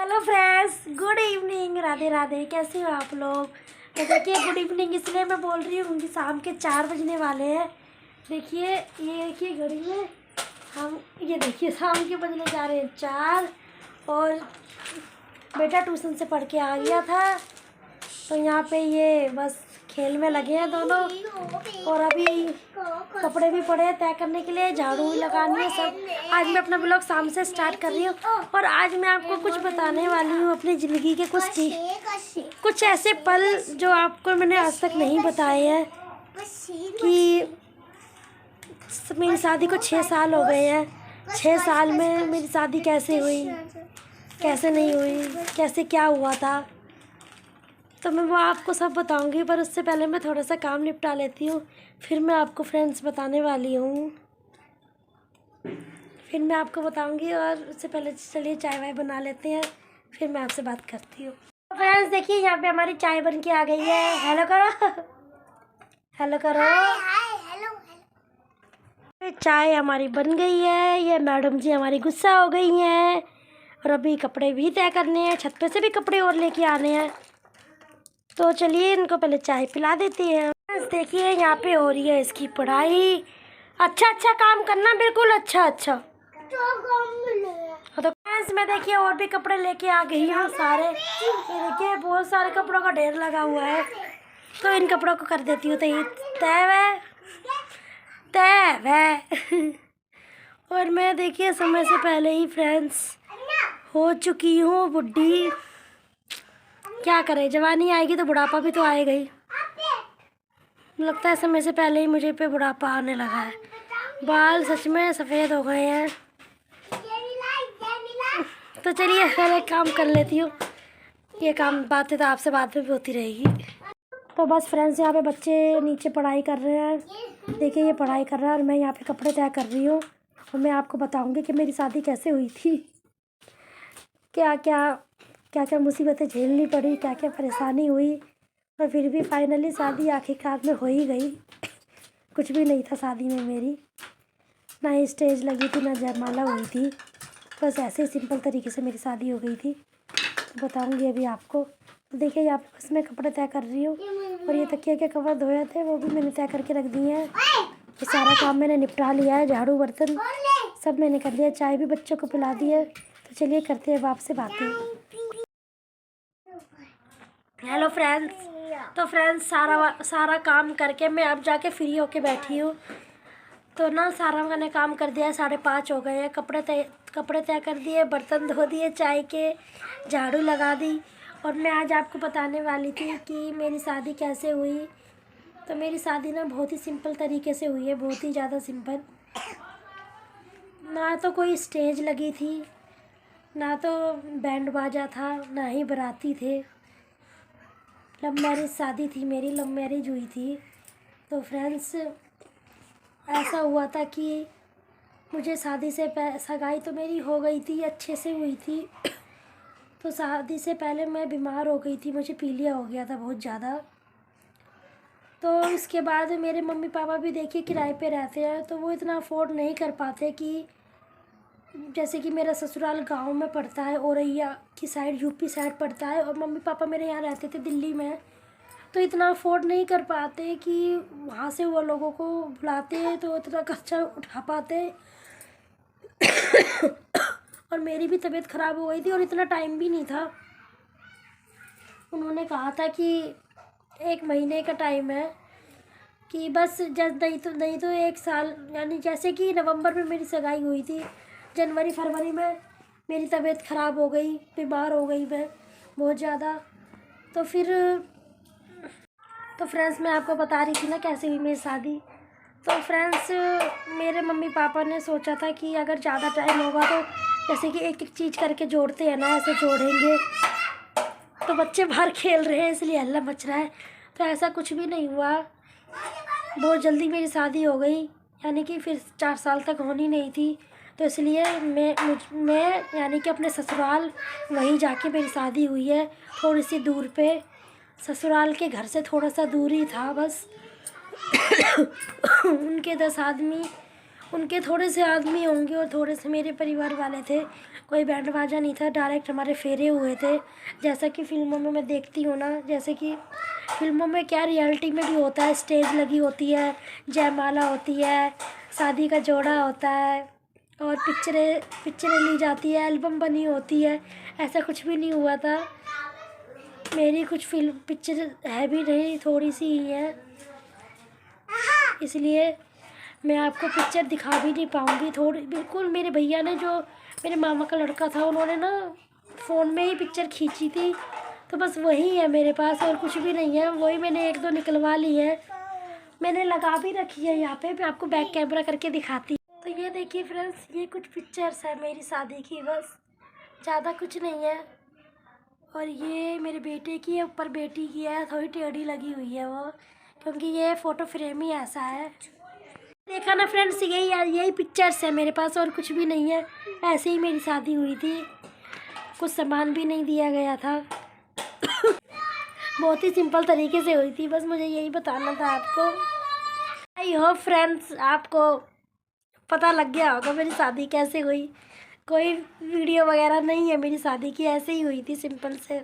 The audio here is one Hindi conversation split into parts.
Hello friends, good evening, Radhe Radhe. कैसे हो आप लोग? तो देखिए, गुड इवनिंग इसलिए मैं बोल रही हूँ क्योंकि शाम के 4 बजने वाले हैं। देखिए, ये देखिए घड़ी में हम ये देखिए शाम के बजने जा रहे हैं 4। और बेटा ट्यूशन से पढ़ के आ गया था, तो यहाँ पे ये बस खेल में लगे हैं दोनों। और अभी कपड़े भी पड़े हैं तय करने के लिए, झाड़ू भी लगानी है सब। आज मैं अपना ब्लॉग शाम से स्टार्ट कर रही हूँ और आज मैं आपको कुछ बताने वाली हूँ अपनी ज़िंदगी के कुछ ऐसे पल जो आपको मैंने आज तक नहीं बताए हैं। कि मेरी शादी को 6 साल हो गए हैं। 6 साल में मेरी शादी कैसे हुई, कैसे नहीं हुई, कैसे क्या हुआ था, तो मैं वो आपको सब बताऊंगी। पर उससे पहले मैं थोड़ा सा काम निपटा लेती हूँ, फिर मैं आपको फ्रेंड्स बताने वाली हूँ। फिर मैं आपको बताऊंगी और उससे पहले चलिए चाय वाय बना लेते हैं, फिर मैं आपसे बात करती हूँ। तो फ्रेंड्स देखिए, यहाँ पे हमारी चाय बन के आ गई है। हेलो करो, हेलो करो। चाय हमारी बन गई है। ये मैडम जी हमारी गुस्सा हो गई हैं और अभी कपड़े भी तय करने हैं, छत पे से भी कपड़े और लेके आने हैं। तो चलिए इनको पहले चाय पिला देते हैं। देखिए, यहाँ पे हो रही है इसकी पढ़ाई। अच्छा काम करना, बिल्कुल अच्छा। तो फ्रेंड्स मैं देखिए और भी कपड़े लेके आ गई हूँ सारे। ये देखिए बहुत सारे कपड़ों का ढेर लगा हुआ है, तो इन कपड़ों को कर देती हूँ तय और मैं देखिए समय से पहले ही फ्रेंड्स हो चुकी हूँ बुढ़ी। क्या करें, जवानी आएगी तो बुढ़ापा भी तो आएगा ही। लगता है समय से पहले ही मुझे पे बुढ़ापा आने लगा है। बाल सच में सफ़ेद हो गए हैं। तो चलिए पहले काम कर लेती हूँ। ये काम बातें तो आपसे बाद में भी होती रहेगी। तो बस फ्रेंड्स, यहाँ पे बच्चे नीचे पढ़ाई कर रहे हैं। देखिए ये पढ़ाई कर रहा है और मैं यहाँ पे कपड़े तय कर रही हूँ। और मैं आपको बताऊँगी कि मेरी शादी कैसे हुई थी, क्या क्या मुसीबतें झेलनी पड़ी, क्या क्या परेशानी हुई, और फिर भी फाइनली शादी आखिरकार में हो ही गई। कुछ भी नहीं था शादी में मेरी, ना ही स्टेज लगी थी, ना जयमाला हुई थी। बस ऐसे ही सिंपल तरीके से मेरी शादी हो गई थी। तो बताऊँगी अभी आपको। तो देखिए यहाँ पे बस मैं कपड़े तय कर रही हूँ। और ये तकिया के कवर धोए थे वो भी मैंने तय करके रख दिए हैं। ये सारा काम मैंने निपटा लिया है, झाड़ू बर्तन सब मैंने कर लिया, चाय भी बच्चों को पिला दी है। तो चलिए करते हैं अब आपसे बातें। हेलो फ्रेंड्स, तो फ्रेंड्स सारा काम करके मैं अब जाके फ्री होके बैठी हूँ। तो ना सारा मैंने काम कर दिया है, 5:30 हो गए हैं। कपड़े तय कर दिए, बर्तन धो दिए, चाय के झाड़ू लगा दी। और मैं आज आपको बताने वाली थी कि मेरी शादी कैसे हुई। तो मेरी शादी ना बहुत ही सिंपल तरीके से हुई है, बहुत ही ज़्यादा सिंपल। ना तो कोई स्टेज लगी थी, ना तो बैंड बाजा था, ना ही बाराती थे। लव मैरिज शादी थी मेरी, लव मैरिज हुई थी। तो फ्रेंड्स ऐसा हुआ था कि मुझे शादी से सगाई तो मेरी हो गई थी, अच्छे से हुई थी। तो शादी से पहले मैं बीमार हो गई थी, मुझे पीलिया हो गया था बहुत ज़्यादा। तो इसके बाद मेरे मम्मी पापा भी देखिए किराए पे रहते हैं, तो वो इतना अफोर्ड नहीं कर पाते कि जैसे कि मेरा ससुराल गांव में पड़ता है, औरैया की साइड, यूपी साइड पड़ता है, और मम्मी पापा मेरे यहाँ रहते थे दिल्ली में। तो इतना अफोर्ड नहीं कर पाते कि वहाँ से वो लोगों को बुलाते हैं तो इतना खर्चा उठा पाते। और मेरी भी तबीयत ख़राब हो गई थी और इतना टाइम भी नहीं था। उन्होंने कहा था कि 1 महीने का टाइम है, कि बस नहीं तो 1 साल, यानी जैसे कि नवंबर में मेरी सगाई हुई थी, जनवरी फरवरी में मेरी तबीयत ख़राब हो गई, बीमार हो गई मैं बहुत ज़्यादा। तो फ्रेंड्स मैं आपको बता रही थी ना कैसे हुई मेरी शादी। तो फ्रेंड्स मेरे मम्मी पापा ने सोचा था कि अगर ज़्यादा टाइम होगा तो जैसे कि एक चीज़ करके जोड़ते हैं ना, ऐसे जोड़ेंगे। तो बच्चे बाहर खेल रहे हैं इसलिए हल्ला मच रहा है। तो ऐसा कुछ भी नहीं हुआ, बहुत जल्दी मेरी शादी हो गई, यानी कि फिर 4 साल तक होनी नहीं थी। तो इसलिए मैं यानी कि अपने ससुराल वहीं जाके मेरी शादी हुई है, थोड़ी सी दूर पे। ससुराल के घर से थोड़ा सा दूर ही था बस। उनके 10 आदमी, उनके थोड़े से आदमी होंगे और थोड़े से मेरे परिवार वाले थे, कोई बैंड बाजा नहीं था, डायरेक्ट हमारे फेरे हुए थे। जैसा कि फ़िल्मों में मैं देखती हूँ ना, जैसे कि फ़िल्मों में क्या रियलिटी में भी होता है, स्टेज लगी होती है, जयमाला होती है, शादी का जोड़ा होता है और पिक्चरें ली जाती है, एल्बम बनी होती है। ऐसा कुछ भी नहीं हुआ था। मेरी कुछ पिक्चर है भी नहीं, थोड़ी सी ही है, इसलिए मैं आपको पिक्चर दिखा भी नहीं पाऊँगी। थोड़ी बिल्कुल मेरे भैया ने, जो मेरे मामा का लड़का था, उन्होंने ना फ़ोन में ही पिक्चर खींची थी, तो बस वही है मेरे पास और कुछ भी नहीं है। वही मैंने 1-2 निकलवा ली है, मैंने लगा भी रखी है यहाँ पे। मैं आपको बैक कैमरा करके दिखाती हूँ। तो ये देखिए फ्रेंड्स, ये कुछ पिक्चर्स है मेरी शादी की, बस ज़्यादा कुछ नहीं है। और ये मेरे बेटे की है, ऊपर बेटी की है, थोड़ी टेढ़ी लगी हुई है वो, क्योंकि ये फ़ोटो फ्रेम ही ऐसा है। देखा ना फ्रेंड्स, यही पिक्चर्स है मेरे पास और कुछ भी नहीं है। ऐसे ही मेरी शादी हुई थी, कुछ सामान भी नहीं दिया गया था। बहुत ही सिंपल तरीके से हुई थी, बस मुझे यही बताना था आपको। आई होप फ्रेंड्स आपको पता लग गया होगा मेरी शादी कैसे हुई। कोई वीडियो वगैरह नहीं है मेरी शादी की, ऐसे ही हुई थी सिंपल से।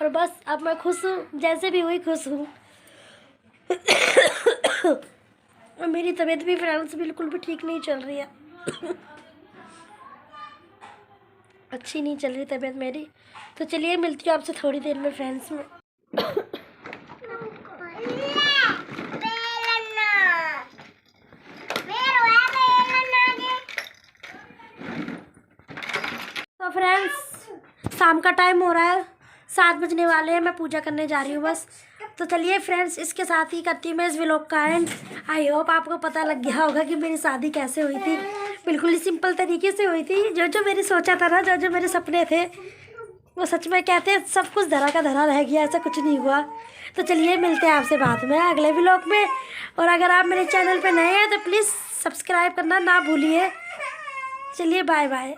और बस अब मैं खुश हूँ, जैसे भी हुई खुश हूँ। और मेरी तबीयत भी फ्रेंड्स बिल्कुल भी ठीक नहीं चल रही है। अच्छी नहीं चल रही तबीयत मेरी। तो चलिए मिलती हूँ आपसे थोड़ी देर में फ्रेंड्स में। तो फ्रेंड्स शाम का टाइम हो रहा है, 7 बजने वाले हैं, मैं पूजा करने जा रही हूँ बस। तो चलिए फ्रेंड्स, इसके साथ ही करती हूँ मैं इस व्लॉग का एंड। आई होप आपको पता लग गया होगा कि मेरी शादी कैसे हुई थी। बिल्कुल ही सिंपल तरीके से हुई थी। जो मेरी सोचा था ना, जो मेरे सपने थे, वो सच में कहते हैं सब कुछ धरा का धरा रह गया, ऐसा कुछ नहीं हुआ। तो चलिए मिलते हैं आपसे बाद में अगले व्लॉग में। और अगर आप मेरे चैनल पर नए हैं तो प्लीज़ सब्सक्राइब करना ना भूलिए। चलिए बाय बाय।